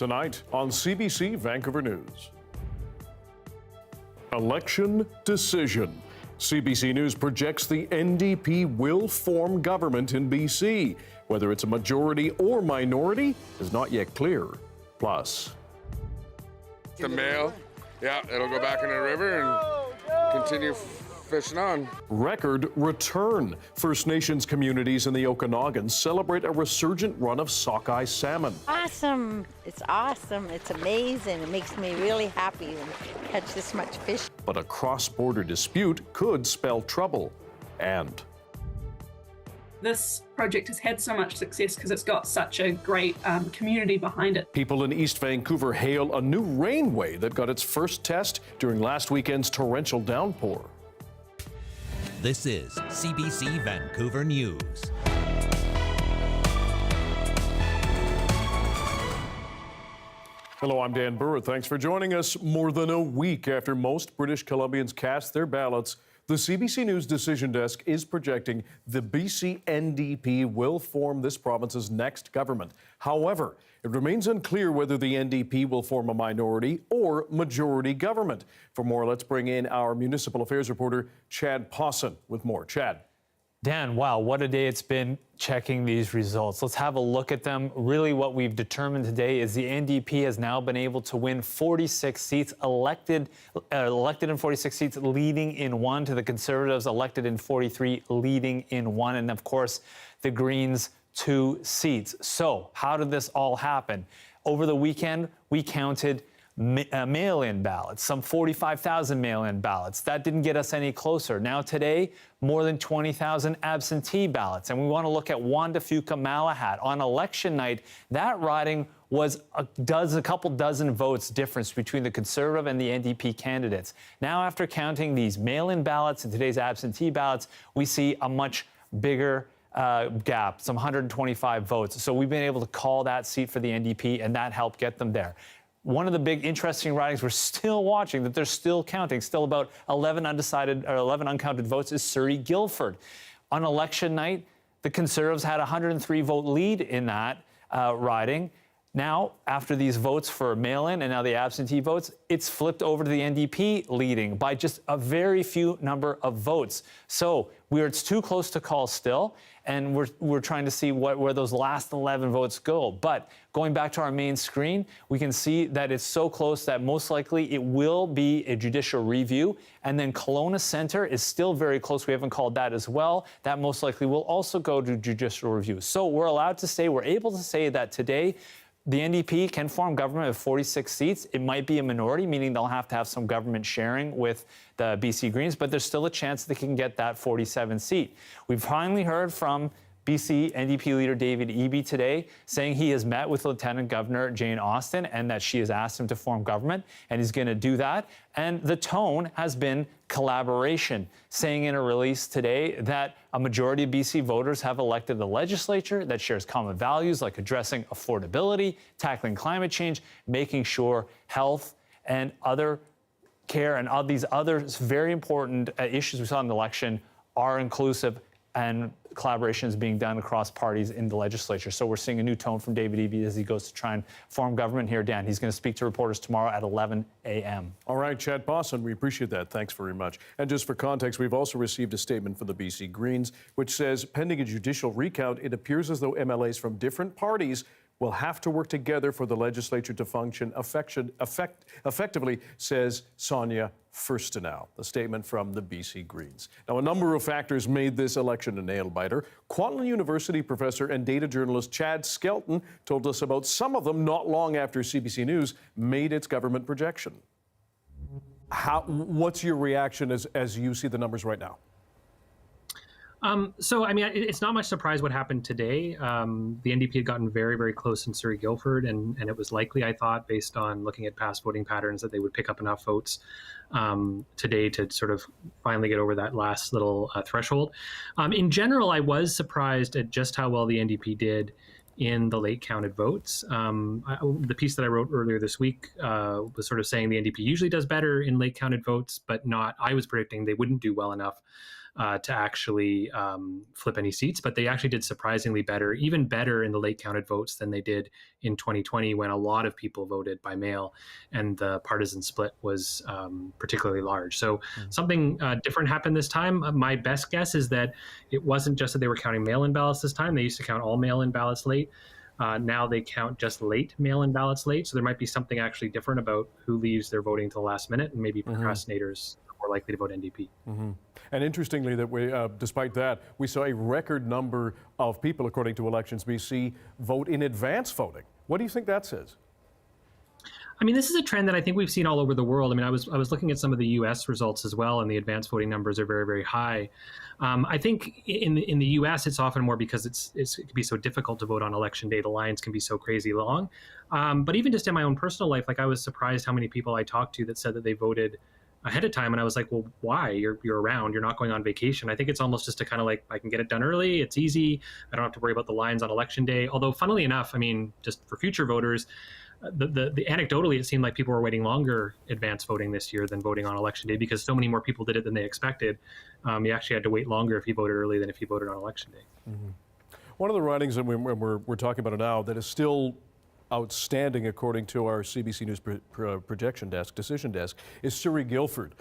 Tonight on CBC Vancouver News. Election decision. CBC News projects the NDP will form government in BC. Whether it's a majority or minority is not yet clear. Plus, the mail, yeah, it'll go back in the river and continue fishing on. Record return. First Nations communities in the Okanagan celebrate a resurgent run of sockeye salmon. Awesome. It's awesome. It's amazing. It makes me really happy to catch this much fish. But a cross-border dispute could spell trouble. And this project has had so much success because it's got such a great community behind it. people in East Vancouver hail a new rainway that got its first test during last weekend's torrential downpour. This is CBC Vancouver News. Hello, I'm Dan Burritt. Thanks for joining us. More than a week after most British Columbians cast their ballots, the CBC News Decision Desk is projecting the BC NDP will form this province's next government. However, it remains unclear whether the NDP will form a minority or majority government. For more, let's bring in our municipal affairs reporter, Chad Pawson, with more. Chad. Dan, wow, what a day it's been checking these results. Let's have a look at them. Really what we've determined today is the NDP has now been able to win 46 seats, elected in 46 seats, leading in 1, to the Conservatives elected in 43, leading in 1, and of course the Greens 2 seats. So how did this all happen? Over the weekend, we counted mail-in ballots, some 45,000 mail-in ballots. That didn't get us any closer. Now today, more than 20,000 absentee ballots. And we want to look at Wanda Fuka-Malahat. On election night, that riding was a couple dozen votes difference between the Conservative and the NDP candidates. Now, after counting these mail-in ballots and today's absentee ballots, we see a much bigger gap, some 125 votes. So we've been able to call that seat for the NDP, and that helped get them there. One of the big interesting ridings we're still watching, that they're still counting, still about 11 uncounted votes, is Surrey-Guildford. On election night, the Conservatives had a 103 vote lead in that riding. Now, after these votes for mail-in and now the absentee votes, it's flipped over to the NDP leading by just a very few number of votes. So it's too close to call still, and we're trying to see where those last 11 votes go. But going back to our main screen, we can see that it's so close that most likely it will be a judicial review. And then Kelowna Centre is still very close. We haven't called that as well. That most likely will also go to judicial review. So we're able to say that today, the NDP can form government with 46 seats. It might be a minority, meaning they'll have to have some government sharing with the BC Greens, but there's still a chance they can get that 47 seat. We've finally heard from BC NDP leader David Eby today, saying he has met with Lieutenant Governor Jane Austen and that she has asked him to form government, and he's going to do that. And the tone has been collaboration, saying in a release today that a majority of BC voters have elected a legislature that shares common values like addressing affordability, tackling climate change, making sure health and other care and all these other very important issues we saw in the election are inclusive, and collaboration is being done across parties in the legislature. So we're seeing a new tone from David Eby as he goes to try and form government here. Dan, he's going to speak to reporters tomorrow at 11 a.m. All right, Chad Pawson, we appreciate that. Thanks very much. And just for context, we've also received a statement from the BC Greens, which says, pending a judicial recount, it appears as though MLAs from different parties will have to work together for the legislature to function effectively, says Sonia Furstenau. The statement from the BC Greens. Now, a number of factors made this election a nail-biter. Kwantlen University professor and data journalist Chad Skelton told us about some of them not long after CBC News made its government projection. What's your reaction as you see the numbers right now? It's not much surprise what happened today. The NDP had gotten very, very close in Surrey-Guildford, and it was likely, I thought, based on looking at past voting patterns, that they would pick up enough votes today to sort of finally get over that last little threshold. In general, I was surprised at just how well the NDP did in the late counted votes. The piece that I wrote earlier this week was sort of saying the NDP usually does better in late counted votes, but I was predicting they wouldn't do well enough to actually flip any seats. But they actually did surprisingly better, even better in the late counted votes than they did in 2020, when a lot of people voted by mail and the partisan split was particularly large. So something different happened this time. My best guess is that it wasn't just that they were counting mail-in ballots this time. They used to count all mail-in ballots late. Now they count just late mail-in ballots late. So there might be something actually different about who leaves their voting to the last minute, and maybe procrastinators are more likely to vote NDP. And interestingly, that we, despite that, we saw a record number of people, according to Elections BC, vote in advance voting. What do you think that says? I mean, this is a trend that I think we've seen all over the world. I mean, I was looking at some of the U.S. results as well, and the advance voting numbers are very, very high. I think in the U.S. it's often more because it can be so difficult to vote on election day. The lines can be so crazy long. But even just in my own personal life, like I was surprised how many people I talked to that said that they voted ahead of time, and I was like, well, why? You're around. You're not going on vacation. I think it's almost just to kind of like, I can get it done early. It's easy. I don't have to worry about the lines on election day. Although, funnily enough, I mean, just for future voters, the anecdotally, it seemed like people were waiting longer advance voting this year than voting on election day, because so many more people did it than they expected. You actually had to wait longer if you voted early than if you voted on election day. One of the ridings that we're talking about now that is still outstanding, according to our CBC News decision desk, is Surrey Guildford.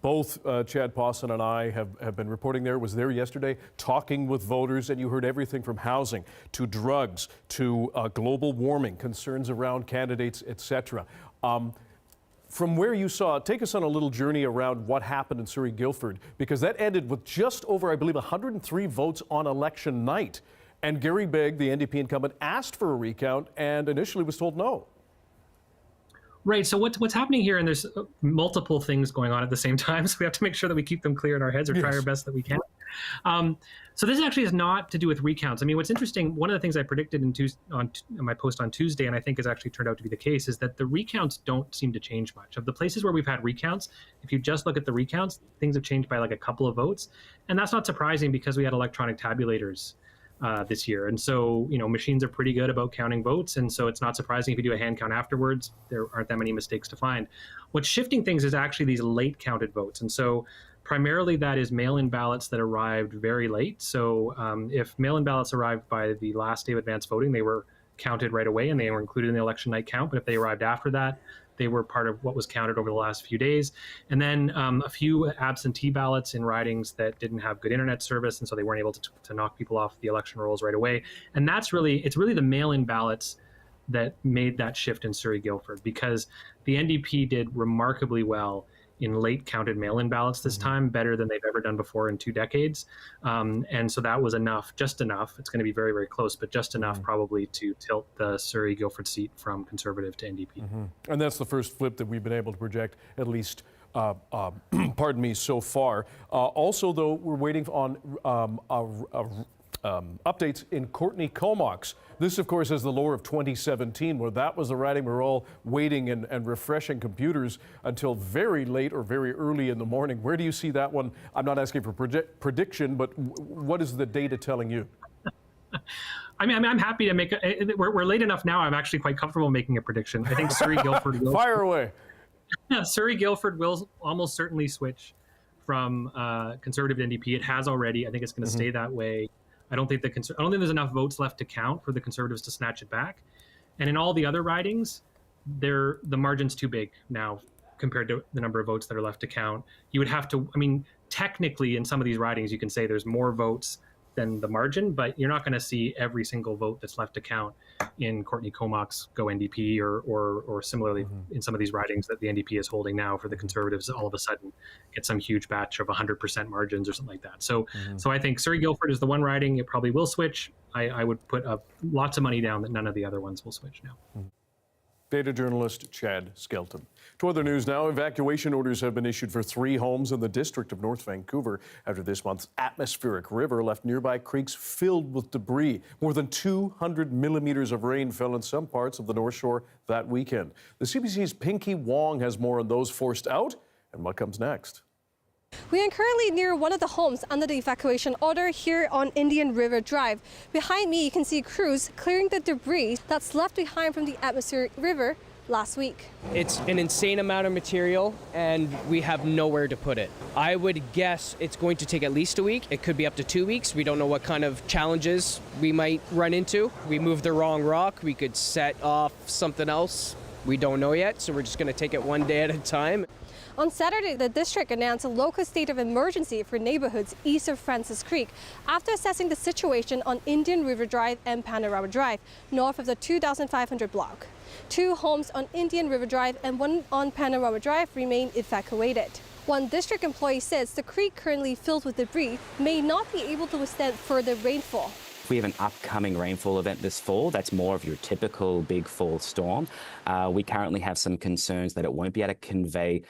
Both Chad Pawson and I have been reporting there. Was there yesterday, talking with voters, and you heard everything from housing to drugs to global warming, concerns around candidates, etc. From where you saw it, take us on a little journey around what happened in Surrey Guildford, because that ended with just over, I believe, 103 votes on election night. And Gary Begg, the NDP incumbent, asked for a recount and initially was told no. Right. So what's happening here, and there's multiple things going on at the same time, so we have to make sure that we keep them clear in our heads, or try our best that we can. So this actually is not to do with recounts. I mean, what's interesting, one of the things I predicted on my post on Tuesday, and I think has actually turned out to be the case, is that the recounts don't seem to change much. Of the places where we've had recounts, if you just look at the recounts, things have changed by like a couple of votes. And that's not surprising, because we had electronic tabulators this year. And so, machines are pretty good about counting votes. And so it's not surprising if you do a hand count afterwards, there aren't that many mistakes to find. What's shifting things is actually these late counted votes. And so primarily that is mail-in ballots that arrived very late. So if mail-in ballots arrived by the last day of advance voting, they were counted right away and they were included in the election night count. But if they arrived after that, they were part of what was counted over the last few days. And then a few absentee ballots in ridings that didn't have good internet service, and so they weren't able to knock people off the election rolls right away. And it's really the mail-in ballots that made that shift in Surrey Guildford, because the NDP did remarkably well in late counted mail-in ballots this time, better than they've ever done before in 2 decades. And so that was enough, just enough. It's going to be very, very close, but just enough probably to tilt the Surrey Guildford seat from Conservative to NDP. And that's the first flip that we've been able to project, at least, pardon me, so far. Also, though, we're waiting on updates in Courtney Comox. This, of course, is the lower of 2017, where that was the riding we're all waiting and refreshing computers until very late or very early in the morning. Where do you see that one? I'm not asking for prediction, but what is the data telling you? I mean, I'm happy to make we're late enough now. I'm actually quite comfortable making a prediction. I think Surrey Guildford will. Fire away. Surrey Guildford will almost certainly switch from Conservative to NDP. It has already. I think it's going to stay that way. I don't think there's enough votes left to count for the Conservatives to snatch it back. And in all the other ridings, the margin's too big now compared to the number of votes that are left to count. You would have to, I mean, technically in some of these ridings, you can say there's more votes than the margin, but you're not going to see every single vote that's left to count in Courtney Comox go NDP or similarly in some of these ridings that the NDP is holding now for the Conservatives all of a sudden get some huge batch of 100% margins or something like that. So I think Surrey Guildford is the one riding. It probably will switch. I would put lots of money down that none of the other ones will switch now. Data journalist Chad Skelton. To other news now, evacuation orders have been issued for 3 homes in the district of North Vancouver after this month's atmospheric river left nearby creeks filled with debris. More than 200 millimeters of rain fell in some parts of the North Shore that weekend. The CBC's Pinky Wong has more on those forced out and what comes next. We are currently near one of the homes under the evacuation order here on Indian River Drive. Behind me, you can see crews clearing the debris that's left behind from the atmospheric river last week. It's an insane amount of material and we have nowhere to put it. I would guess it's going to take at least a week. It could be up to 2 weeks. We don't know what kind of challenges we might run into. We move the wrong rock. We could set off something else. We don't know yet, so we're just going to take it one day at a time. On Saturday, the district announced a local state of emergency for neighborhoods east of Francis Creek after assessing the situation on Indian River Drive and Panorama Drive, north of the 2,500 block. 2 homes on Indian River Drive and 1 on Panorama Drive remain evacuated. One district employee says the creek, currently filled with debris, may not be able to withstand further rainfall. We have an upcoming rainfall event this fall that's more of your typical big fall storm. We currently have some concerns that it won't be able to convey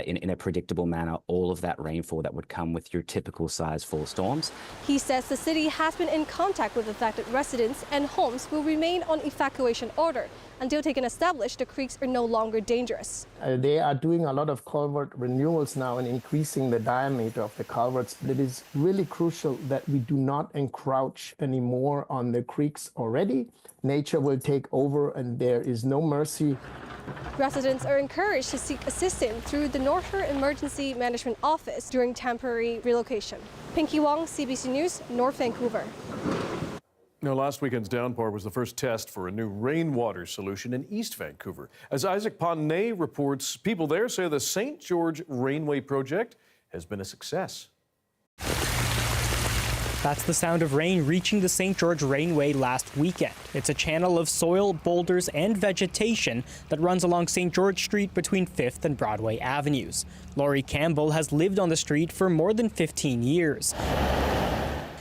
in a predictable manner all of that rainfall that would come with your typical size fall storms. He says the city has been in contact with affected residents and homes will remain on evacuation order until they can establish the creeks are no longer dangerous. They are doing a lot of culvert renewals now and increasing the diameter of the culverts, but it is really crucial that we do not encroach anymore on the creeks already. Nature will take over and there is no mercy. Residents are encouraged to seek assistance through the Northern Emergency Management Office during temporary relocation. Pinky Wong, CBC News, North Vancouver. Now, last weekend's downpour was the first test for a new rainwater solution in East Vancouver. As Isaac Ponnet reports, people there say the St. George Rainway project has been a success. That's the sound of rain reaching the St. George Rainway last weekend. It's a channel of soil, boulders, and vegetation that runs along St. George Street between 5th and Broadway Avenues. Laurie Campbell has lived on the street for more than 15 years.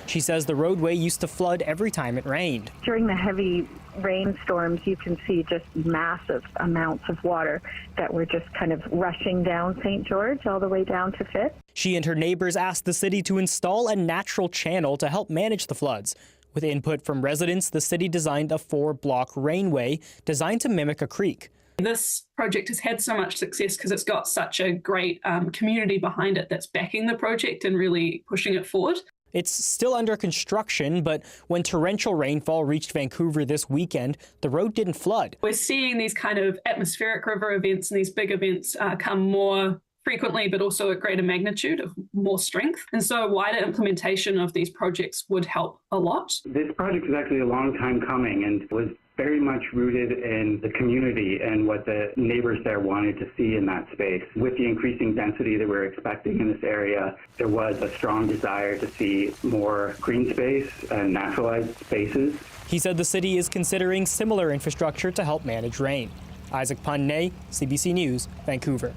She says the roadway used to flood every time it rained. During the heavy rainstorms, you can see just massive amounts of water that were just kind of rushing down St. George all the way down to 5th. She and her neighbors asked the city to install a natural channel to help manage the floods. With input from residents, the city designed a 4-block rainway designed to mimic a creek. This project has had so much success because it's got such a great community behind it that's backing the project and really pushing it forward. It's still under construction, but when torrential rainfall reached Vancouver this weekend, the road didn't flood. We're seeing these kind of atmospheric river events and these big events come more frequently, but also at greater magnitude, of more strength. And so wider implementation of these projects would help a lot. This project is actually a long time coming and was very much rooted in the community and what the neighbors there wanted to see in that space. With the increasing density that we're expecting in this area, there was a strong desire to see more green space and naturalized spaces. He said the city is considering similar infrastructure to help manage rain. Isaac Ponnet, CBC News, Vancouver.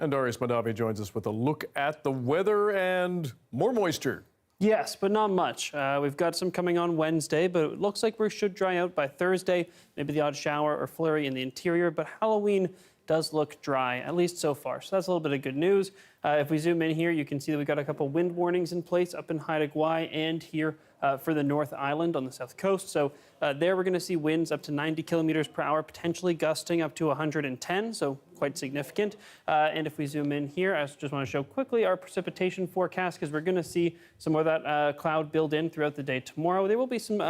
And Darius Madavi joins us with a look at the weather and more moisture. Yes, but not much. We've got some coming on Wednesday, but it looks like we should dry out by Thursday. Maybe the odd shower or flurry in the interior, but Halloween does look dry, at least so far. So that's a little bit of good news. If we zoom in here, you can see that we've got a couple wind warnings in place up in Haida Gwaii and here for the North Island on the south coast. So there we're going to see winds up to 90 kilometers per hour, potentially gusting up to 110, so quite significant. And if we zoom in here, I just want to show quickly our precipitation forecast because we're going to see some more of that cloud build in throughout the day tomorrow. There will be some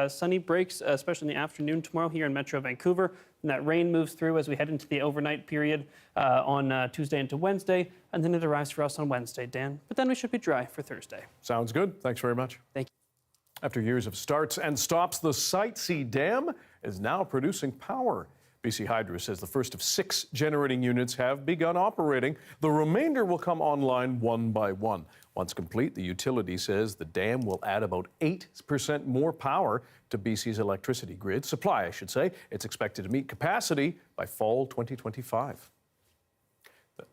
sunny breaks, especially in the afternoon tomorrow here in Metro Vancouver. And that rain moves through as we head into the overnight period on Tuesday into Wednesday, and then it arrives for us on Wednesday, Dan. But then we should be dry for Thursday. Sounds good. Thanks very much. Thank you. After years of starts and stops, the Site C Dam is now producing power. BC Hydro says the first of 6 generating units have begun operating. The remainder will come online one by one. Once complete, the utility says the dam will add about 8% more power to BC's electricity grid. Supply, I should say. It's expected to meet capacity by fall 2025.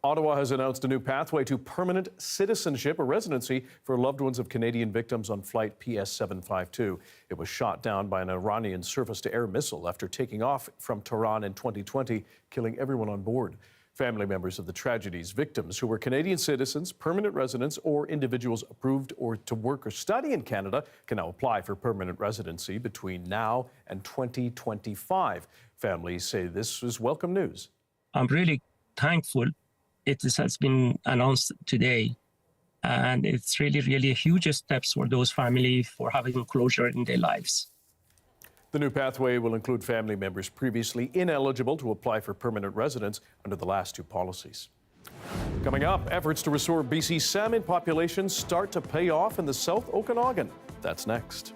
Ottawa has announced a new pathway to permanent citizenship, a residency for loved ones of Canadian victims on flight PS752. It was shot down by an Iranian surface-to-air missile after taking off from Tehran in 2020, killing everyone on board. Family members of the tragedy's victims who were Canadian citizens, permanent residents, or individuals approved or to work or study in Canada can now apply for permanent residency between now and 2025. Families say this is welcome news. I'm really thankful it has been announced today, and it's really, really a huge step for those families for having closure in their lives. The new pathway will include family members previously ineligible to apply for permanent residence under the last two policies. Coming up, efforts to restore BC's salmon populations start to pay off in the South Okanagan. That's next.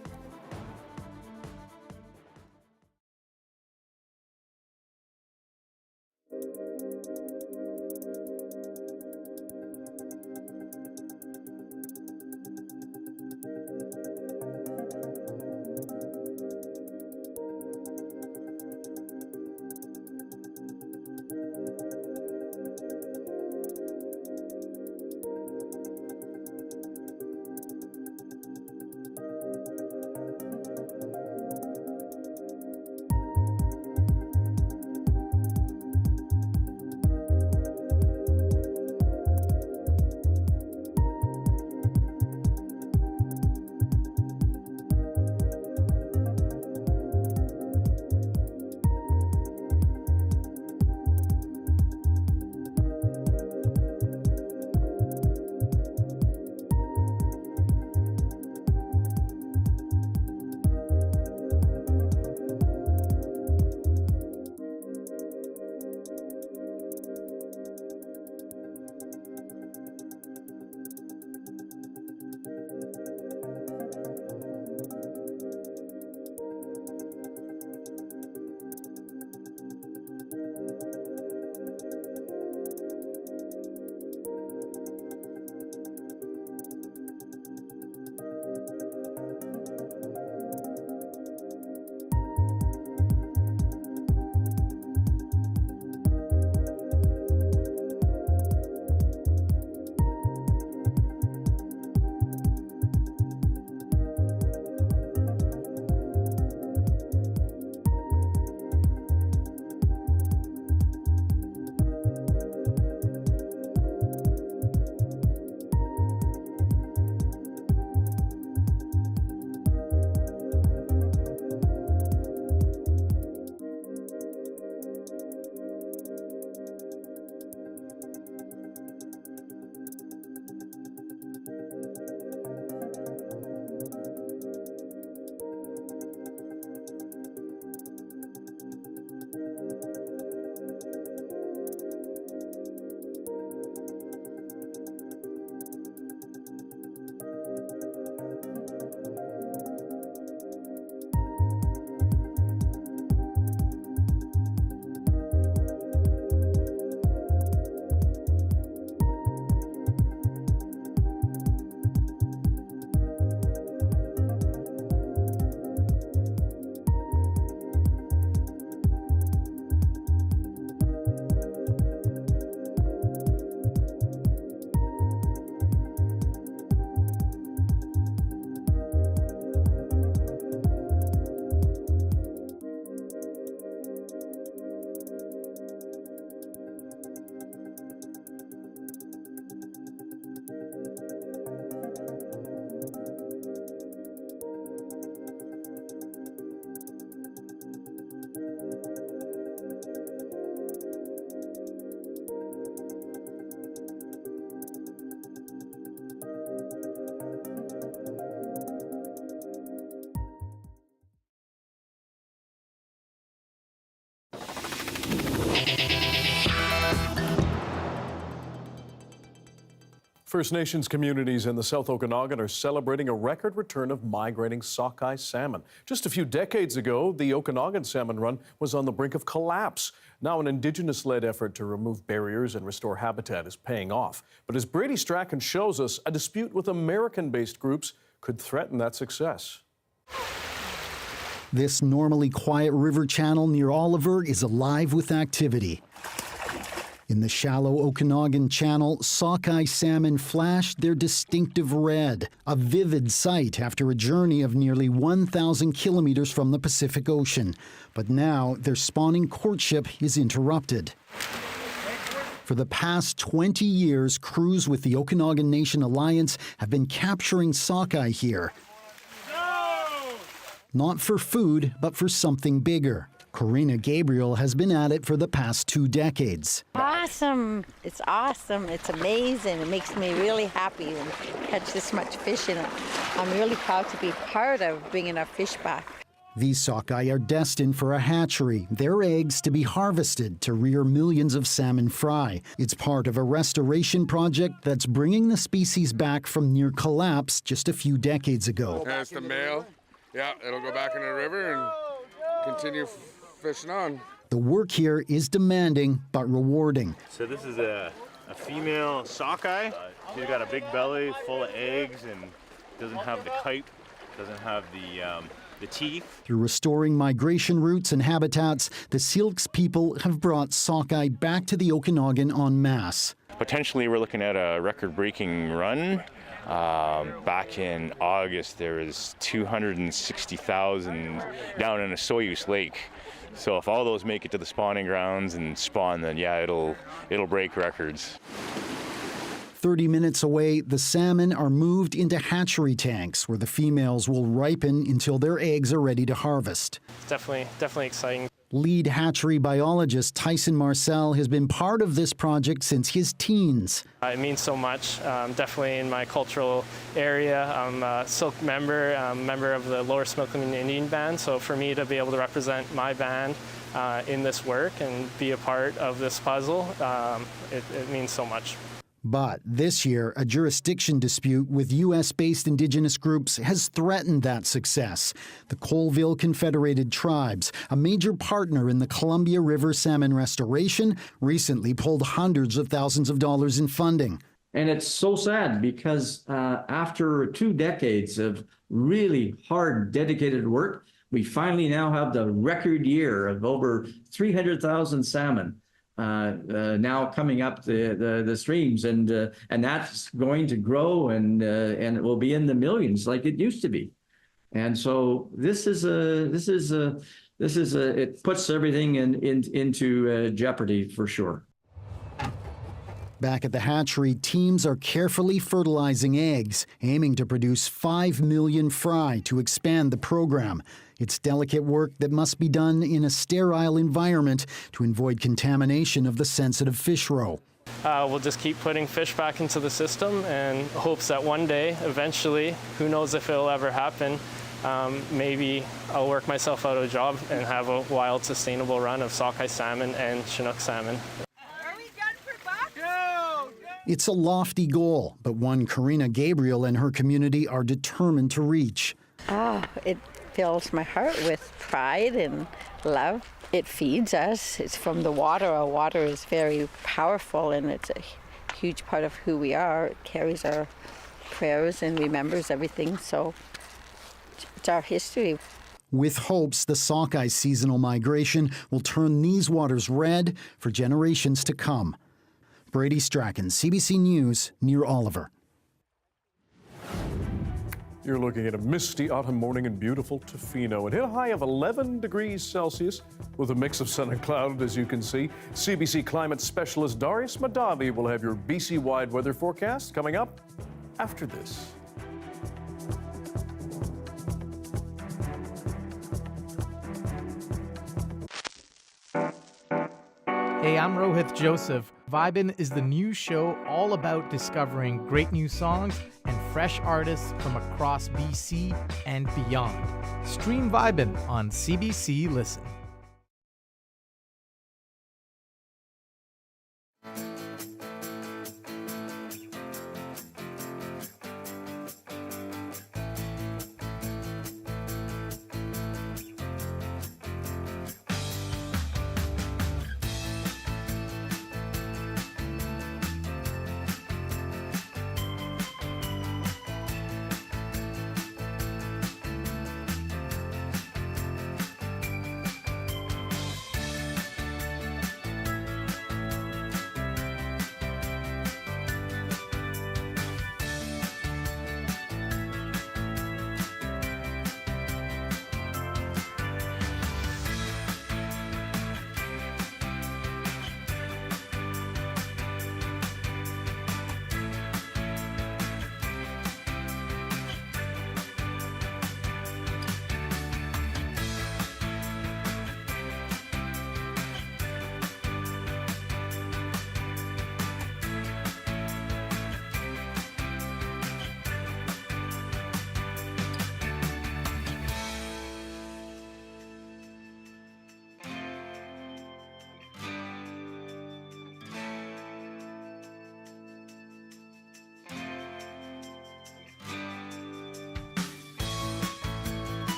First Nations communities in the South Okanagan are celebrating a record return of migrating sockeye salmon. Just a few decades ago, the Okanagan salmon run was on the brink of collapse. Now an Indigenous-led effort to remove barriers and restore habitat is paying off. But as Brady Strachan shows us, a dispute with American-based groups could threaten that success. This normally quiet river channel near Oliver is alive with activity. In the shallow Okanagan Channel, sockeye salmon flashed their distinctive red, a vivid sight after a journey of nearly 1,000 kilometers from the Pacific Ocean. But now their spawning courtship is interrupted. For the past 20 years, crews with the Okanagan Nation Alliance have been capturing sockeye here. Not for food, but for something bigger. Corina Gabriel has been at it for the past 2 decades. Awesome. It's awesome. It's amazing. It makes me really happy to catch this much fish in it. I'm really proud to be part of bringing our fish back. These sockeye are destined for a hatchery, their eggs to be harvested to rear millions of salmon fry. It's part of a restoration project that's bringing the species back from near collapse just a few decades ago. There's the male. Yeah, it'll go back in the river and continue fishing on. The work here is demanding but rewarding. So this is a female sockeye. She's got a big belly full of eggs and doesn't have the kite, doesn't have the teeth. Through restoring migration routes and habitats, the Syilx people have brought sockeye back to the Okanagan en masse. Potentially we're looking at a record-breaking run. Back in August there was 260,000 down in a Soyuz lake. So if all those make it to the spawning grounds and spawn, then yeah, it'll break records. 30 minutes away, the salmon are moved into hatchery tanks where the females will ripen until their eggs are ready to harvest. It's definitely exciting. Lead hatchery biologist Tyson Marcel has been part of this project since his teens. It means so much, definitely in my cultural area. I'm a Silk member, member of the Lower Smokeman Indian Band, so for me to be able to represent my band in this work and be a part of this puzzle, it means so much. But this year, a jurisdiction dispute with U.S.-based indigenous groups has threatened that success. The Colville Confederated Tribes, a major partner in the Columbia River salmon restoration, recently pulled hundreds of thousands of dollars in funding. And it's so sad because after 2 decades of really hard, dedicated work, we finally now have the record year of over 300,000 salmon. Now coming up the streams, and that's going to grow, and it will be in the millions like it used to be. And so it puts everything into jeopardy for sure. Back at the hatchery, teams are carefully fertilizing eggs, aiming to produce 5 million fry to expand the program. It's delicate work that must be done in a sterile environment to avoid contamination of the sensitive fish roe. We'll just keep putting fish back into the system and hopes that one day, eventually, who knows if it'll ever happen, maybe I'll work myself out of a job and have a wild, sustainable run of sockeye salmon and Chinook salmon. It's a lofty goal, but one Karina Gabriel and her community are determined to reach. It fills my heart with pride and love. It feeds us. It's from the water. Our water is very powerful, and it's a huge part of who we are. It carries our prayers and remembers everything, so it's our history. With hopes the sockeye seasonal migration will turn these waters red for generations to come. Brady Strachan, CBC News, near Oliver. You're looking at a misty autumn morning in beautiful Tofino. It hit a high of 11 degrees Celsius with a mix of sun and cloud, as you can see. CBC climate specialist Darius Madavi will have your BC-wide weather forecast coming up after this. Hey, I'm Rohith Joseph. Vibin' is the new show all about discovering great new songs and fresh artists from across BC and beyond. Stream Vibin' on CBC Listen.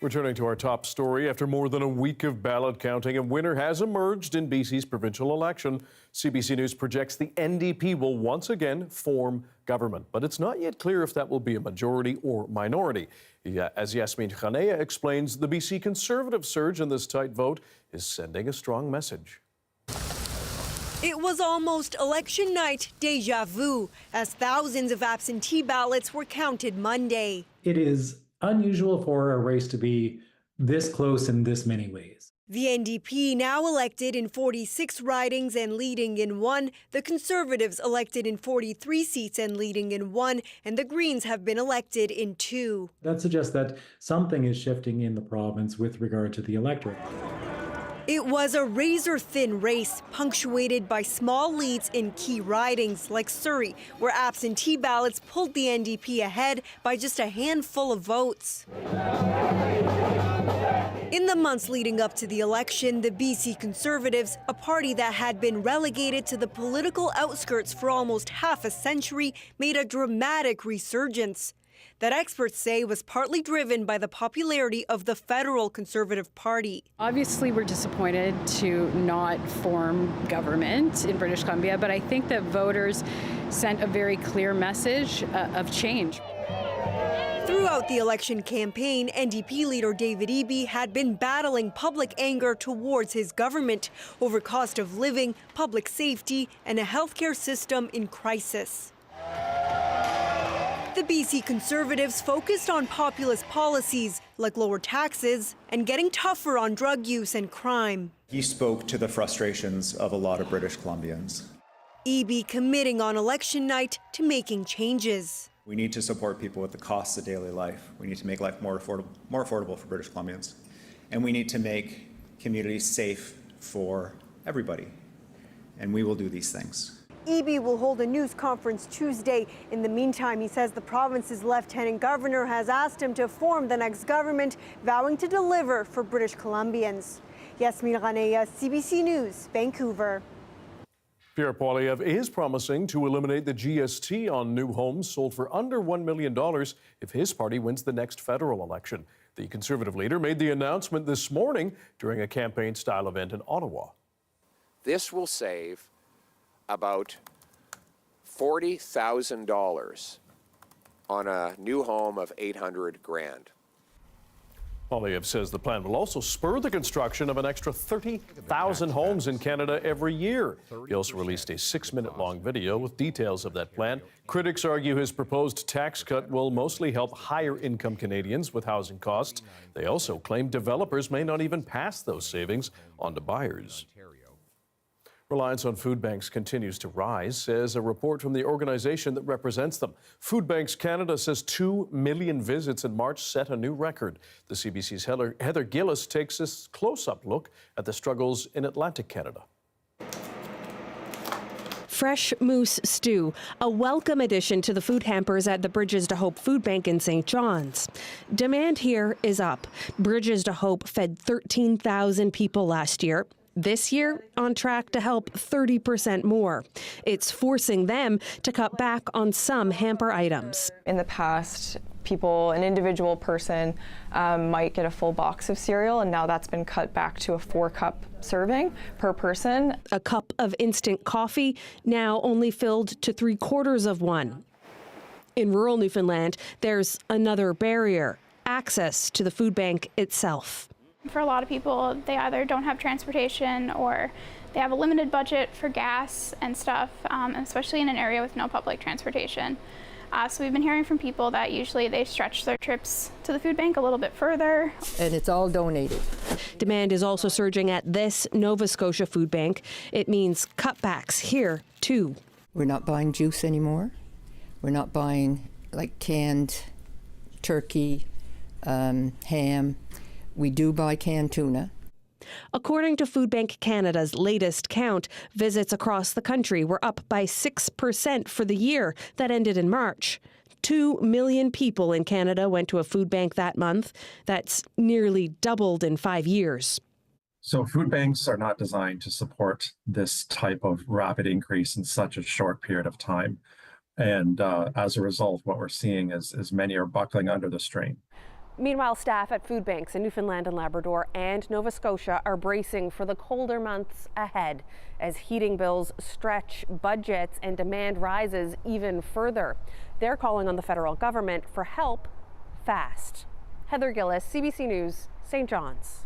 Returning to our top story, after more than a week of ballot counting, a winner has emerged in BC's provincial election. CBC News projects the NDP will once again form government, but it's not yet clear if that will be a majority or minority. As Yasmin Khanea explains, the BC Conservative surge in this tight vote is sending a strong message. It was almost election night déjà vu, as thousands of absentee ballots were counted Monday. It is unusual for a race to be this close in this many ways. The NDP now elected in 46 ridings and leading in 1, the Conservatives elected in 43 seats and leading in 1, and the Greens have been elected in 2. That suggests that something is shifting in the province with regard to the electorate. It was a razor-thin race, punctuated by small leads in key ridings like Surrey, where absentee ballots pulled the NDP ahead by just a handful of votes. In the months leading up to the election, the BC Conservatives, a party that had been relegated to the political outskirts for almost half a century, made a dramatic resurgence that experts say was partly driven by the popularity of the federal Conservative Party. Obviously, we're disappointed to not form government in British Columbia, but I think that voters sent a very clear message of change. Throughout the election campaign, NDP leader David Eby had been battling public anger towards his government over cost of living, public safety, and a healthcare system in crisis. The BC Conservatives focused on populist policies like lower taxes and getting tougher on drug use and crime. He spoke to the frustrations of a lot of British Columbians. Eby committing on election night to making changes. We need to support people with the costs of daily life. We need to make life more affordable for British Columbians. And we need to make communities safe for everybody. And we will do these things. Eby will hold a news conference Tuesday. In the meantime, he says the province's lieutenant governor has asked him to form the next government, vowing to deliver for British Columbians. Yasmin Khanea, CBC News, Vancouver. Pierre Poilievre is promising to eliminate the GST on new homes sold for under $1 million if his party wins the next federal election. The Conservative leader made the announcement this morning during a campaign-style event in Ottawa. This will save about $40,000 on a new home of $800,000. Poilievre says the plan will also spur the construction of an extra 30,000 homes in Canada every year. He also released a 6-minute-long video with details of that plan. Critics argue his proposed tax cut will mostly help higher-income Canadians with housing costs. They also claim developers may not even pass those savings on to buyers. Reliance on food banks continues to rise, says a report from the organization that represents them. Food Banks Canada says 2 million visits in March set a new record. The CBC's Heather Gillis takes a close-up look at the struggles in Atlantic Canada. Fresh moose stew, a welcome addition to the food hampers at the Bridges to Hope Food Bank in St. John's. Demand here is up. Bridges to Hope fed 13,000 people last year. This year, on track to help 30% more. It's forcing them to cut back on some hamper items. In the past, an individual person might get a full box of cereal, and now that's been cut back to a 4-cup serving per person. A cup of instant coffee, now only filled to 3/4 of one. In rural Newfoundland, there's another barrier: access to the food bank itself. For a lot of people, they either don't have transportation or they have a limited budget for gas and stuff, especially in an area with no public transportation. So we've been hearing from people that usually they stretch their trips to the food bank a little bit further. And it's all donated. Demand is also surging at this Nova Scotia food bank. It means cutbacks here, too. We're not buying juice anymore. We're not buying like canned turkey, ham. We do buy canned tuna. According to Food Bank Canada's latest count, visits across the country were up by 6% for the year that ended in March. 2 million people in Canada went to a food bank that month. That's nearly doubled in 5 years. So food banks are not designed to support this type of rapid increase in such a short period of time. And as a result, what we're seeing is many are buckling under the strain. Meanwhile, staff at food banks in Newfoundland and Labrador and Nova Scotia are bracing for the colder months ahead as heating bills stretch budgets and demand rises even further. They're calling on the federal government for help fast. Heather Gillis, CBC News, St. John's.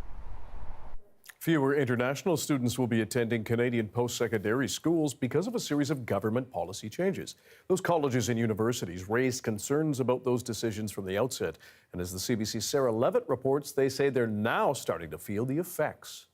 Fewer international students will be attending Canadian post-secondary schools because of a series of government policy changes. Those colleges and universities raised concerns about those decisions from the outset. And as the CBC's Sarah Levitt reports, they say they're now starting to feel the effects.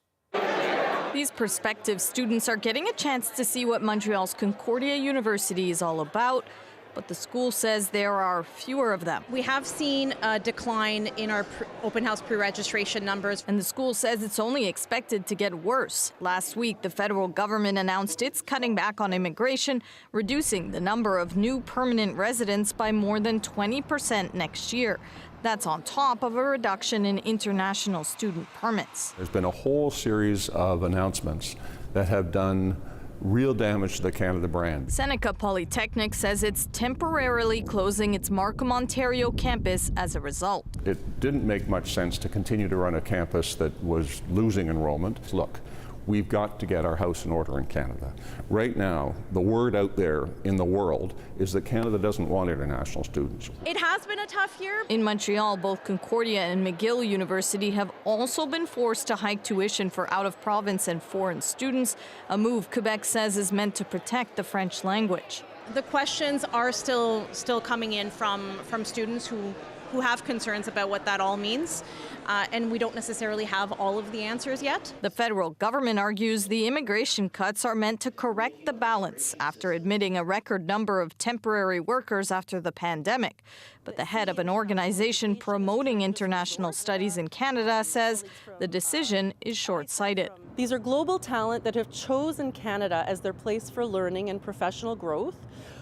These prospective students are getting a chance to see what Montreal's Concordia University is all about. But the school says there are fewer of them. We have seen a decline in our open house pre-registration numbers. And the school says it's only expected to get worse. Last week, the federal government announced it's cutting back on immigration, reducing the number of new permanent residents by more than 20% next year. That's on top of a reduction in international student permits. There's been a whole series of announcements that have done real damage to the Canada brand. Seneca Polytechnic says it's temporarily closing its Markham, Ontario campus as a result. It didn't make much sense to continue to run a campus that was losing enrollment. Look, we've got to get our house in order in Canada. Right now, the word out there in the world is that Canada doesn't want international students. It has been a tough year. In Montreal, both Concordia and McGill University have also been forced to hike tuition for out-of-province and foreign students, a move Quebec says is meant to protect the French language. The questions are still coming in from students who have concerns about what that all means, and we don't necessarily have all of the answers yet. The federal government argues the immigration cuts are meant to correct the balance after admitting a record number of temporary workers after the pandemic. But the head of an organization promoting international studies in Canada says the decision is short-sighted. These are global talent that have chosen Canada as their place for learning and professional growth,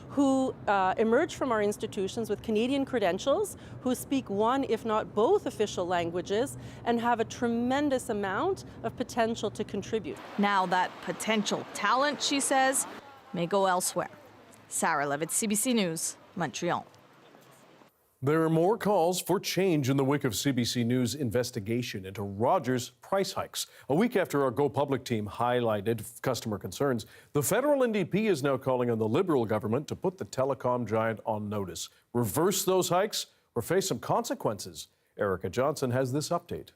who emerge from our institutions with Canadian credentials, who speak one, if not both, official languages, and have a tremendous amount of potential to contribute. Now that potential talent, she says, may go elsewhere. Sarah Levitt, CBC News, Montreal. There are more calls for change in the wake of CBC News' investigation into Rogers' price hikes. A week after our Go Public team highlighted customer concerns, the federal NDP is now calling on the Liberal government to put the telecom giant on notice, reverse those hikes, or face some consequences. Erica Johnson has this update.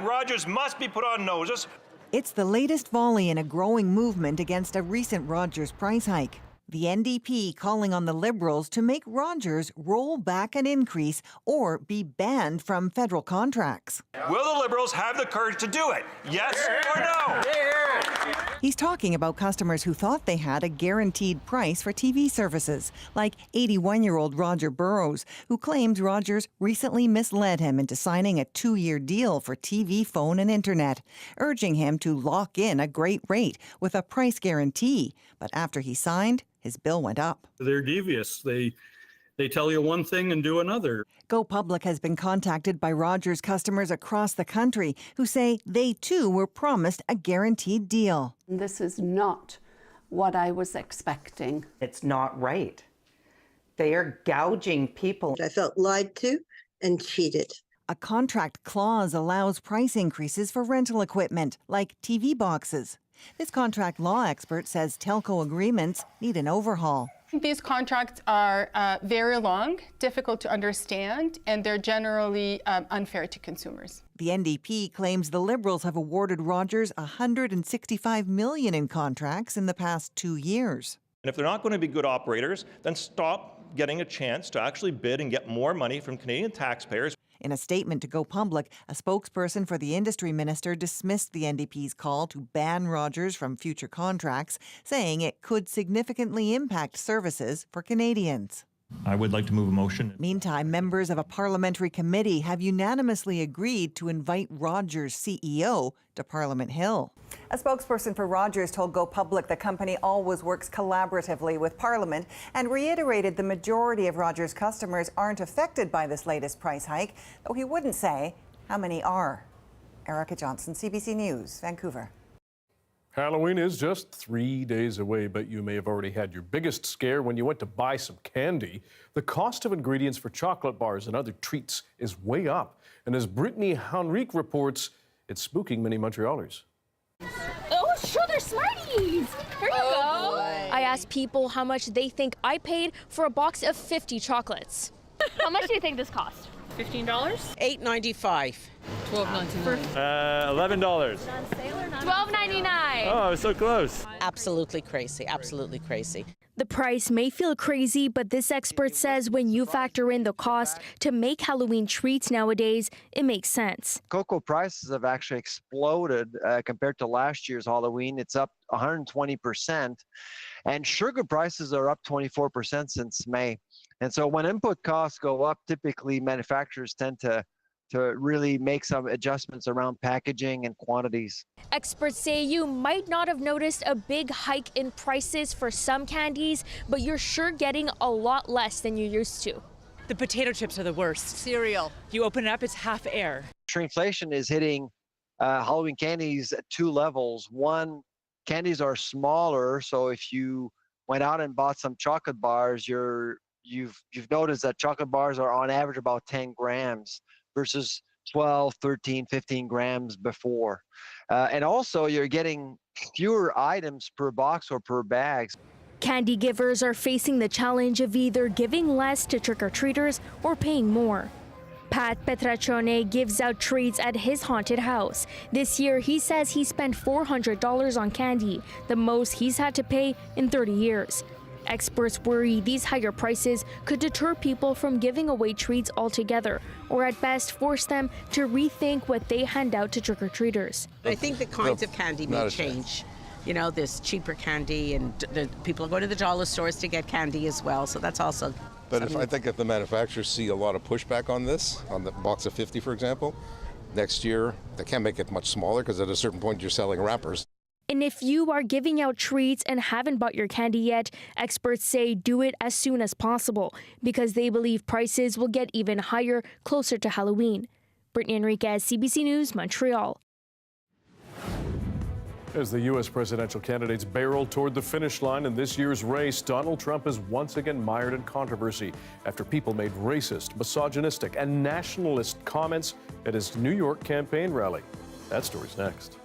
Rogers must be put on notice. It's the latest volley in a growing movement against a recent Rogers price hike. The NDP calling on the Liberals to make Rogers roll back an increase or be banned from federal contracts. Will the Liberals have the courage to do it? Yes or no? He's talking about customers who thought they had a guaranteed price for TV services, like 81-year-old Roger Burrows, who claims Rogers recently misled him into signing a 2-year deal for TV, phone, and internet, urging him to lock in a great rate with a price guarantee. But after he signed, his bill went up. They're devious. They tell you one thing and do another. Go Public has been contacted by Rogers customers across the country who say they too were promised a guaranteed deal. This is not what I was expecting. It's not right. They are gouging people. I felt lied to and cheated. A contract clause allows price increases for rental equipment, like TV boxes. This contract law expert says telco agreements need an overhaul. These contracts are very long, difficult to understand, and they're generally unfair to consumers. The NDP claims the Liberals have awarded Rogers $165 million in contracts in the past 2 years. And if they're not going to be good operators, then stop getting a chance to actually bid and get more money from Canadian taxpayers. In a statement to Go Public, a spokesperson for the industry minister dismissed the NDP's call to ban Rogers from future contracts, saying it could significantly impact services for Canadians. I would like to move a motion. Meantime, members of a parliamentary committee have unanimously agreed to invite Rogers' CEO to Parliament Hill. A spokesperson for Rogers told Go Public the company always works collaboratively with Parliament and reiterated the majority of Rogers customers aren't affected by this latest price hike, though he wouldn't say how many are. Erica Johnson, CBC News, Vancouver. Halloween is just 3 days away, but you may have already had your biggest scare when you went to buy some candy. The cost of ingredients for chocolate bars and other treats is way up. And as Brittany Henrique reports, it's spooking many Montrealers. Oh, sure, they're Smarties! Here you go. Boy. I asked people how much they think I paid for a box of 50 chocolates. How much do you think this cost? $15? $8.95. $12.99. $11. $12.99. Oh, I was so close. Absolutely crazy, absolutely crazy. The price may feel crazy, but this expert says when you factor in the cost to make Halloween treats nowadays, it makes sense. Cocoa prices have actually exploded compared to last year's Halloween. It's up 120%. And sugar prices are up 24% since May. And so when input costs go up, typically manufacturers tend to really make some adjustments around packaging and quantities. Experts say you might not have noticed a big hike in prices for some candies, but you're sure getting a lot less than you used to. The potato chips are the worst. Cereal. You open it up, it's half air. Shrinkflation is hitting Halloween candies at two levels. One, candies are smaller, so if you went out and bought some chocolate bars, you've noticed that chocolate bars are on average about 10 grams versus 12, 13, 15 grams before. And also you're getting fewer items per box or per bag. Candy givers are facing the challenge of either giving less to trick-or-treaters or paying more. Pat Petraccione gives out treats at his haunted house. This year, he says he spent $400 on candy, the most he's had to pay in 30 years. Experts worry these higher prices could deter people from giving away treats altogether, or at best force them to rethink what they hand out to trick-or-treaters. I think the kinds of candy may change. You know, there's cheaper candy, and the people are going to the dollar stores to get candy as well, so that's also... But I think if the manufacturers see a lot of pushback on this, on the box of 50, for example, next year, they can't make it much smaller because at a certain point you're selling wrappers. And if you are giving out treats and haven't bought your candy yet, experts say do it as soon as possible because they believe prices will get even higher closer to Halloween. Brittany Enriquez, CBC News, Montreal. As the U.S. presidential candidates barrel toward the finish line in this year's race, Donald Trump is once again mired in controversy after people made racist, misogynistic, and nationalist comments at his New York campaign rally. That story's next.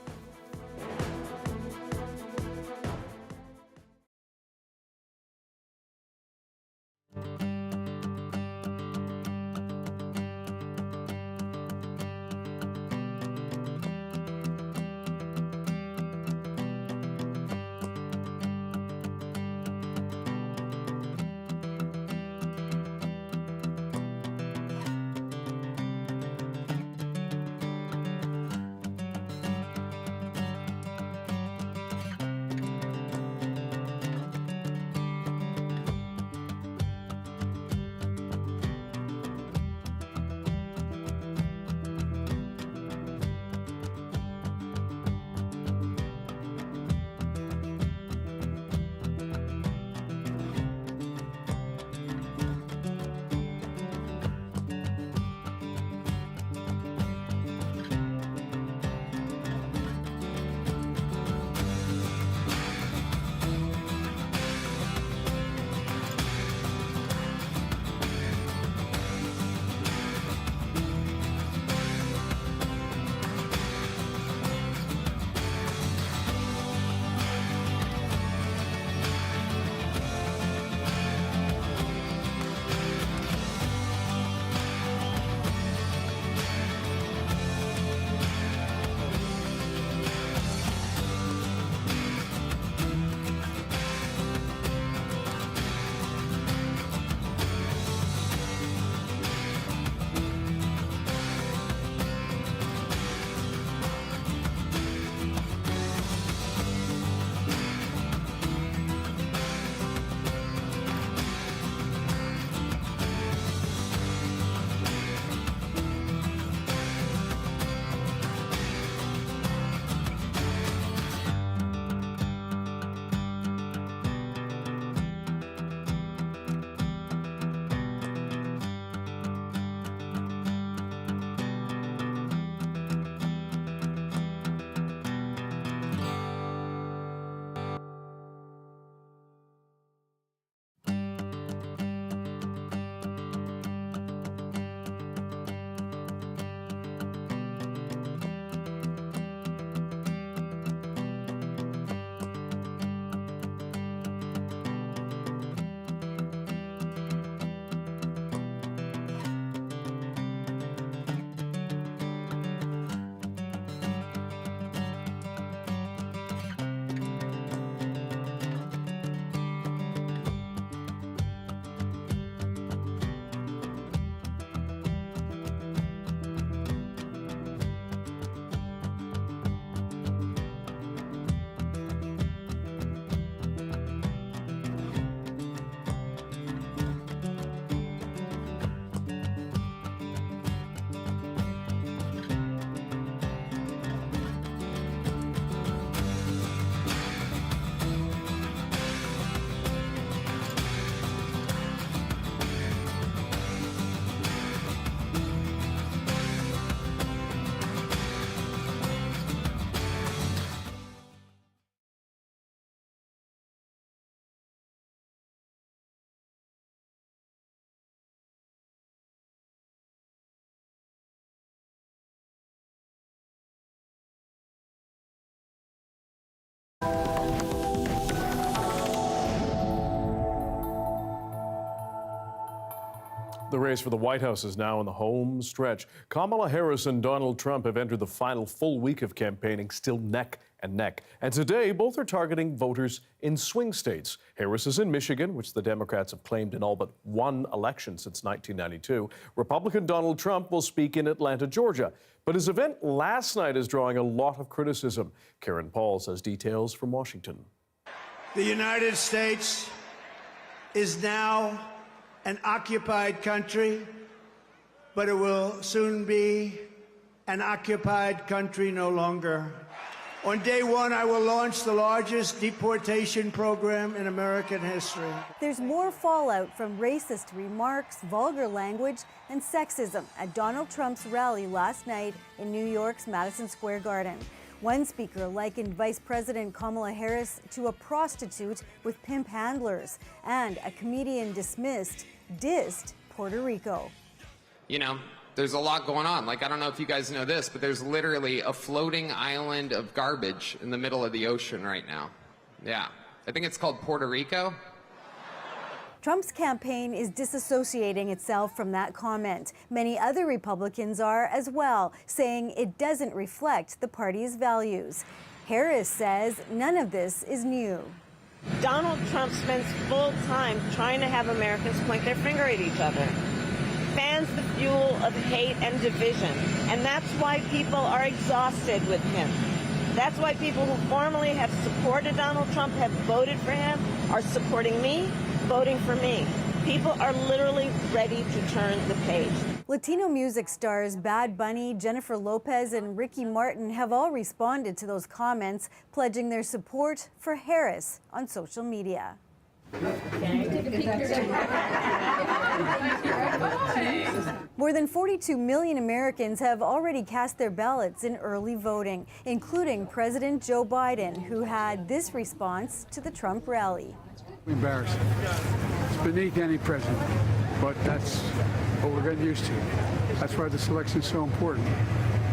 The race for the White House is now in the home stretch. Kamala Harris and Donald Trump have entered the final full week of campaigning, still neck and neck. And today, both are targeting voters in swing states. Harris is in Michigan, which the Democrats have claimed in all but one election since 1992. Republican Donald Trump will speak in Atlanta, Georgia. But his event last night is drawing a lot of criticism. Karen Pauls has details from Washington. The United States is now an occupied country, but it will soon be an occupied country no longer. On day one, I will launch the largest deportation program in American history. There's more fallout from racist remarks, vulgar language, and sexism at Donald Trump's rally last night in New York's Madison Square Garden. One speaker likened Vice President Kamala Harris to a prostitute with pimp handlers, and a comedian dissed Puerto Rico. You know, there's a lot going on. Like, I don't know if you guys know this, but there's literally a floating island of garbage in the middle of the ocean right now. Yeah, I think it's called Puerto Rico. Trump's campaign is disassociating itself from that comment. Many other Republicans are as well, saying it doesn't reflect the party's values. Harris says none of this is new. Donald Trump spends full time trying to have Americans point their finger at each other, fans the fuel of hate and division, and that's why people are exhausted with him. That's why people who formerly have supported Donald Trump, have voted for him, are supporting me, voting for me. People are literally ready to turn the page. Latino music stars Bad Bunny, Jennifer Lopez, and Ricky Martin have all responded to those comments, pledging their support for Harris on social media. More than 42 million Americans have already cast their ballots in early voting, including President Joe Biden, who had this response to the Trump rally. Embarrassing. It's beneath any president, but that's what we're getting used to. That's why this election is so important.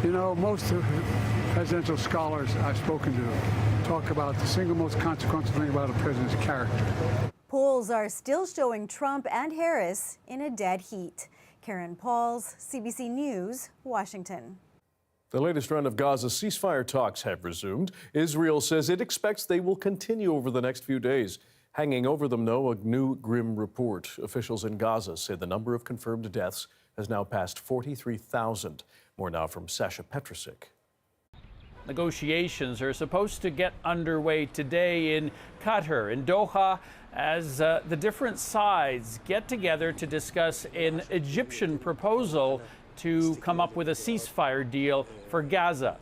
You know, most of the presidential scholars I've spoken to talk about the single most consequential thing about a president's character. Polls are still showing Trump and Harris in a dead heat. Karen Pauls, CBC News, Washington. The latest round of Gaza ceasefire talks have resumed. Israel says it expects they will continue over the next few days. Hanging over them, though, a new grim report. Officials in Gaza say the number of confirmed deaths has now passed 43,000. More now from Sasha Petrusik. Negotiations are supposed to get underway today in Qatar, in Doha, as the different sides get together to discuss an Egyptian proposal to come up with a ceasefire deal for Gaza.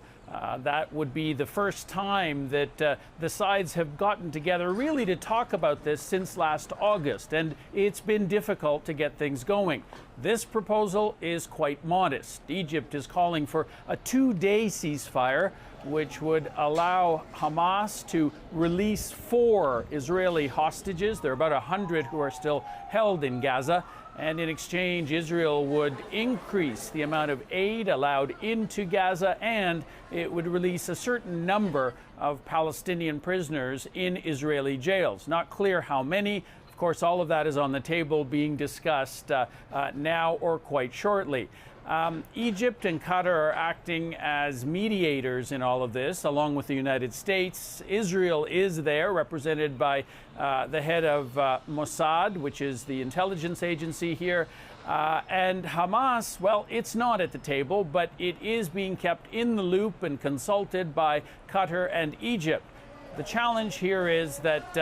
That would be the first time that the sides have gotten together really to talk about this since last August, and it's been difficult to get things going. This proposal is quite modest. Egypt is calling for a 2-day ceasefire, which would allow Hamas to release 4 Israeli hostages. There are about 100 who are still held in Gaza. And in exchange, Israel would increase the amount of aid allowed into Gaza, and it would release a certain number of Palestinian prisoners in Israeli jails. Not clear how many. Of course, all of that is on the table being discussed now or quite shortly. Egypt and Qatar are acting as mediators in all of this, along with the United States. Israel is there, represented by the head of Mossad, which is the intelligence agency here. And Hamas, well, it's not at the table, but it is being kept in the loop and consulted by Qatar and Egypt. The challenge here is that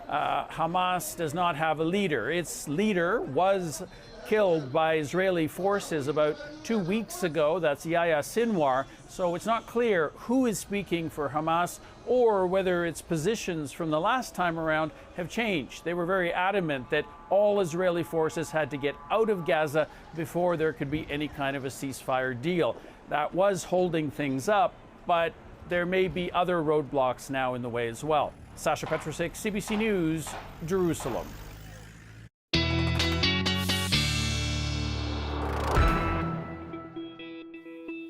Hamas does not have a leader. Its leader was killed by Israeli forces about 2 weeks ago. That's Yahya Sinwar. So it's not clear who is speaking for Hamas or whether its positions from the last time around have changed. They were very adamant that all Israeli forces had to get out of Gaza before there could be any kind of a ceasefire deal. That was holding things up, but there may be other roadblocks now in the way as well. Sasha Petrusik, CBC News, Jerusalem.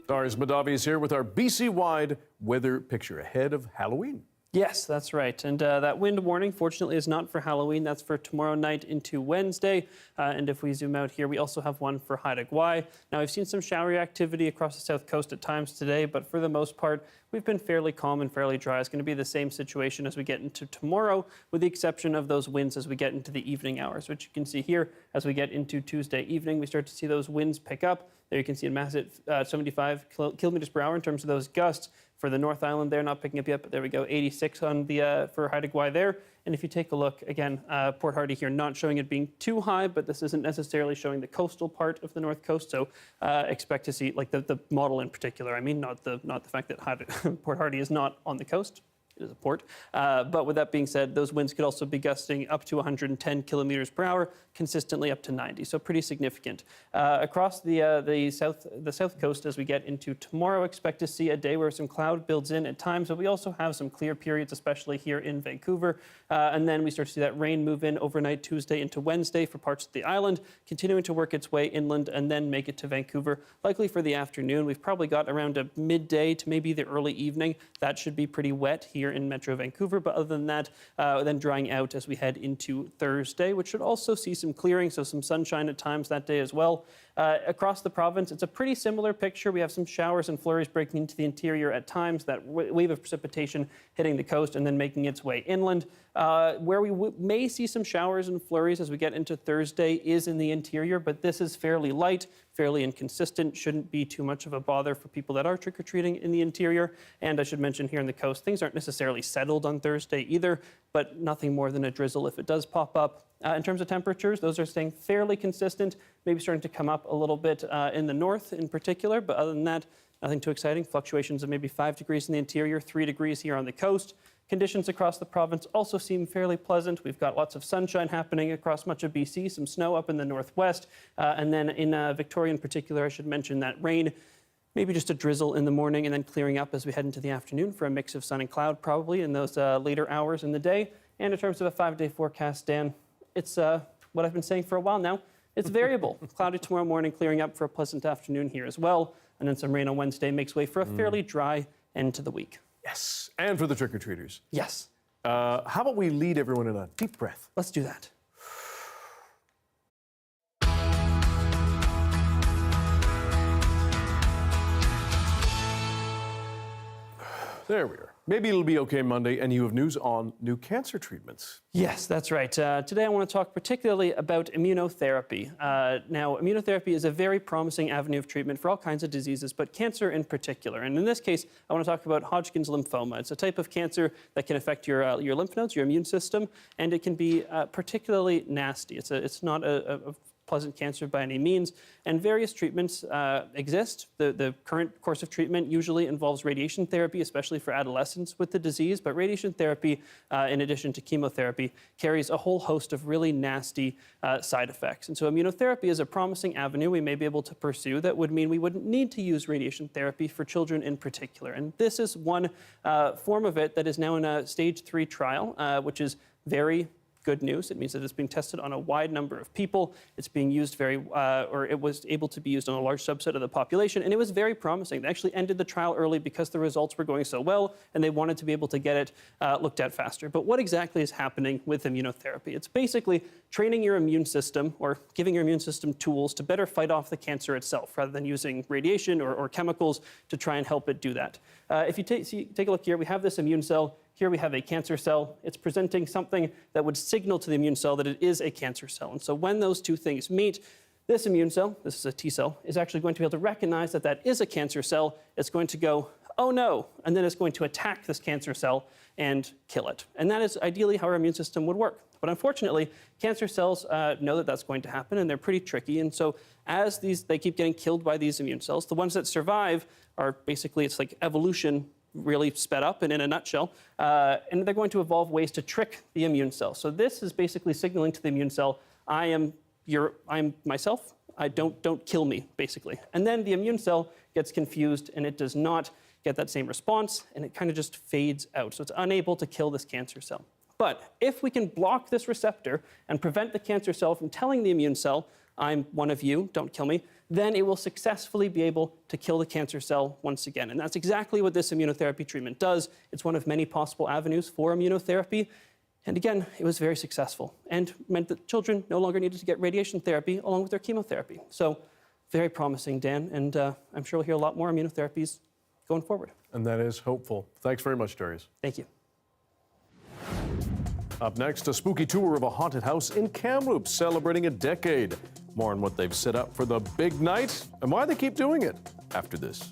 Darius Madavi is here with our BC-wide weather picture ahead of Halloween. Yes, that's right. And that wind warning, fortunately, is not for Halloween. That's for tomorrow night into Wednesday. And if we zoom out here, we also have one for Haida Gwaii. Now, we've seen some showery activity across the south coast at times today, but for the most part, we've been fairly calm and fairly dry. It's going to be the same situation as we get into tomorrow, with the exception of those winds as we get into the evening hours, which you can see here as we get into Tuesday evening. We start to see those winds pick up. There you can see a massive 75 kilometers per hour in terms of those gusts. For the North Island, they're not picking up yet, but there we go, 86 on the for Haida Gwaii there. And if you take a look, again, Port Hardy here not showing it being too high, but this isn't necessarily showing the coastal part of the North Coast. So expect to see, like the model in particular, I mean, not the fact that Port Hardy is not on the coast. It is a port. But with that being said, those winds could also be gusting up to 110 kilometers per hour, consistently up to 90. So pretty significant. Across the south coast, as we get into tomorrow, expect to see a day where some cloud builds in at times, but we also have some clear periods, especially here in Vancouver. And then we start to see that rain move in overnight Tuesday into Wednesday for parts of the island, continuing to work its way inland and then make it to Vancouver, likely for the afternoon. We've probably got around a midday to maybe the early evening. That should be pretty wet here in Metro Vancouver, but other than that, then drying out as we head into Thursday, which should also see some clearing, so some sunshine at times that day as well. Across the province, it's a pretty similar picture. We have some showers and flurries breaking into the interior at times, that wave of precipitation hitting the coast and then making its way inland. Where we may see some showers and flurries as we get into Thursday is in the interior, but this is fairly light, fairly inconsistent, shouldn't be too much of a bother for people that are trick-or-treating in the interior. And I should mention here on the coast, things aren't necessarily settled on Thursday either, but nothing more than a drizzle if it does pop up. In terms of temperatures, those are staying fairly consistent, maybe starting to come up a little bit in the north in particular, but other than that, nothing too exciting. Fluctuations of maybe 5 degrees in the interior, 3 degrees here on the coast. Conditions across the province also seem fairly pleasant. We've got lots of sunshine happening across much of BC, some snow up in the northwest, and then in Victoria in particular, I should mention that rain, maybe just a drizzle in the morning and then clearing up as we head into the afternoon for a mix of sun and cloud probably in those later hours in the day. And in terms of a 5-day forecast, Dan, it's what I've been saying for a while now. It's variable. Cloudy tomorrow morning, clearing up for a pleasant afternoon here as well. And then some rain on Wednesday makes way for a fairly dry end to the week. Yes. And for the trick-or-treaters. Yes. How about we lead everyone in a deep breath? Let's do that. There we are. Maybe it'll be okay Monday, and you have news on new cancer treatments. Yes, that's right. Today I want to talk particularly about immunotherapy. Now, immunotherapy is a very promising avenue of treatment for all kinds of diseases, but cancer in particular. And in this case, I want to talk about Hodgkin's lymphoma. It's a type of cancer that can affect your lymph nodes, your immune system, and it can be particularly nasty. It's not a pleasant cancer by any means, and various treatments exist. The current course of treatment usually involves radiation therapy, especially for adolescents with the disease, but radiation therapy, in addition to chemotherapy, carries a whole host of really nasty side effects. And so immunotherapy is a promising avenue we may be able to pursue that would mean we wouldn't need to use radiation therapy for children in particular. And this is one form of it that is now in a stage 3 trial, which is very good news. It means that it's being tested on a wide number of people. It's being used or it was able to be used on a large subset of the population, and it was very promising. They actually ended the trial early because the results were going so well, and they wanted to be able to get it looked at faster. But what exactly is happening with immunotherapy? It's basically training your immune system or giving your immune system tools to better fight off the cancer itself, rather than using radiation or chemicals to try and help it do that. If you take a look here, we have this immune cell. Here we have a cancer cell. It's presenting something that would signal to the immune cell that it is a cancer cell. And so when those two things meet, this immune cell, this is a T cell, is actually going to be able to recognize that that is a cancer cell. It's going to go, oh no, and then it's going to attack this cancer cell and kill it. And that is ideally how our immune system would work. But unfortunately, cancer cells know that that's going to happen, and they're pretty tricky. And so as they keep getting killed by these immune cells, the ones that survive are basically, it's like evolution really sped up and in a nutshell, and they're going to evolve ways to trick the immune cell. So this is basically signaling to the immune cell, I am myself, don't kill me, basically. And then the immune cell gets confused and it does not get that same response, and it kind of just fades out. So it's unable to kill this cancer cell. But if we can block this receptor and prevent the cancer cell from telling the immune cell, I'm one of you, don't kill me, then it will successfully be able to kill the cancer cell once again. And that's exactly what this immunotherapy treatment does. It's one of many possible avenues for immunotherapy. And again, it was very successful and meant that children no longer needed to get radiation therapy along with their chemotherapy. So very promising, Dan, and I'm sure we'll hear a lot more immunotherapies going forward. And that is hopeful. Thanks very much, Darius. Thank you. Up next, a spooky tour of a haunted house in Kamloops celebrating a decade. More on what they've set up for the big night and why they keep doing it after this.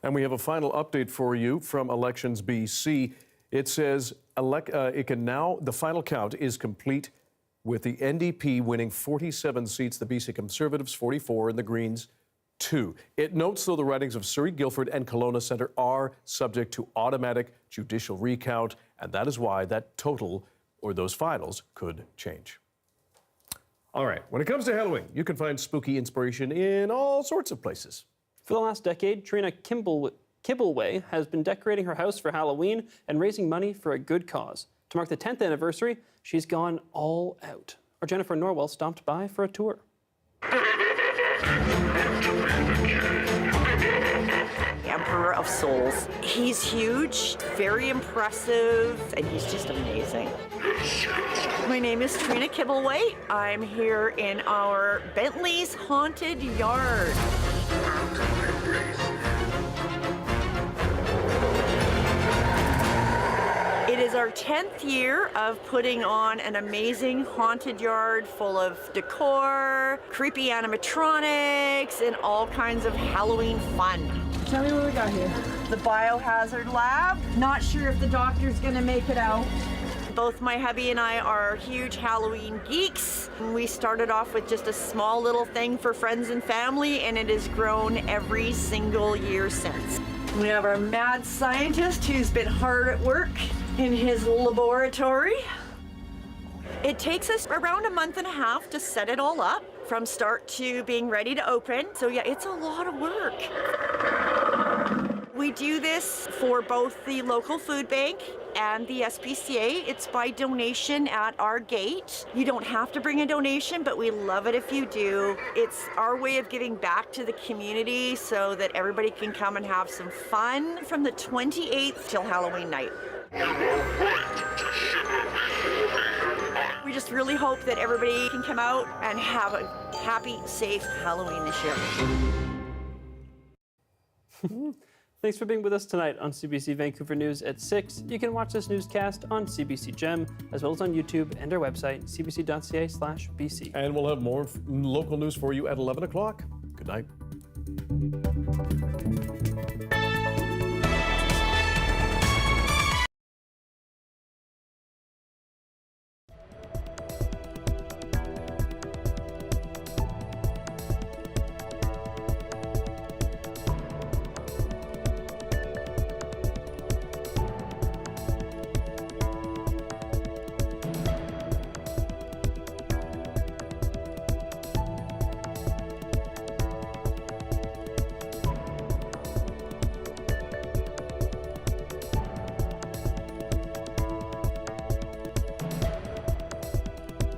And we have a final update for you from Elections BC. It says the final count is complete with the NDP winning 47 seats, the BC Conservatives 44, and the Greens 2. It notes, though, the ridings of Surrey, Guildford, and Kelowna Centre are subject to automatic judicial recount, and that is why that total or those finals could change. All right, when it comes to Halloween, you can find spooky inspiration in all sorts of places. For the last decade, Trina Kibbleway has been decorating her house for Halloween and raising money for a good cause. To mark the 10th anniversary, she's gone all out. Our Jennifer Norwell stopped by for a tour. Emperor of Souls. He's huge, very impressive, and he's just amazing. My name is Trina Kibbleway. I'm here in our Bentley's Haunted Yard. It is our 10th year of putting on an amazing haunted yard full of decor, creepy animatronics, and all kinds of Halloween fun. Tell me what we got here. The biohazard lab. Not sure if the doctor's gonna make it out. Both my hubby and I are huge Halloween geeks. We started off with just a small little thing for friends and family, and it has grown every single year since. We have our mad scientist who's been hard at work in his laboratory. It takes us around a month and a half to set it all up from start to being ready to open. So yeah, it's a lot of work. We do this for both the local food bank and the SPCA. It's by donation at our gate. You don't have to bring a donation, but we love it if you do. It's our way of giving back to the community so that everybody can come and have some fun from the 28th till Halloween night. We just really hope that everybody can come out and have a happy, safe Halloween this year. Thanks for being with us tonight on CBC Vancouver News at 6. You can watch this newscast on CBC Gem, as well as on YouTube and our website, cbc.ca/BC. And we'll have more local news for you at 11 o'clock. Good night.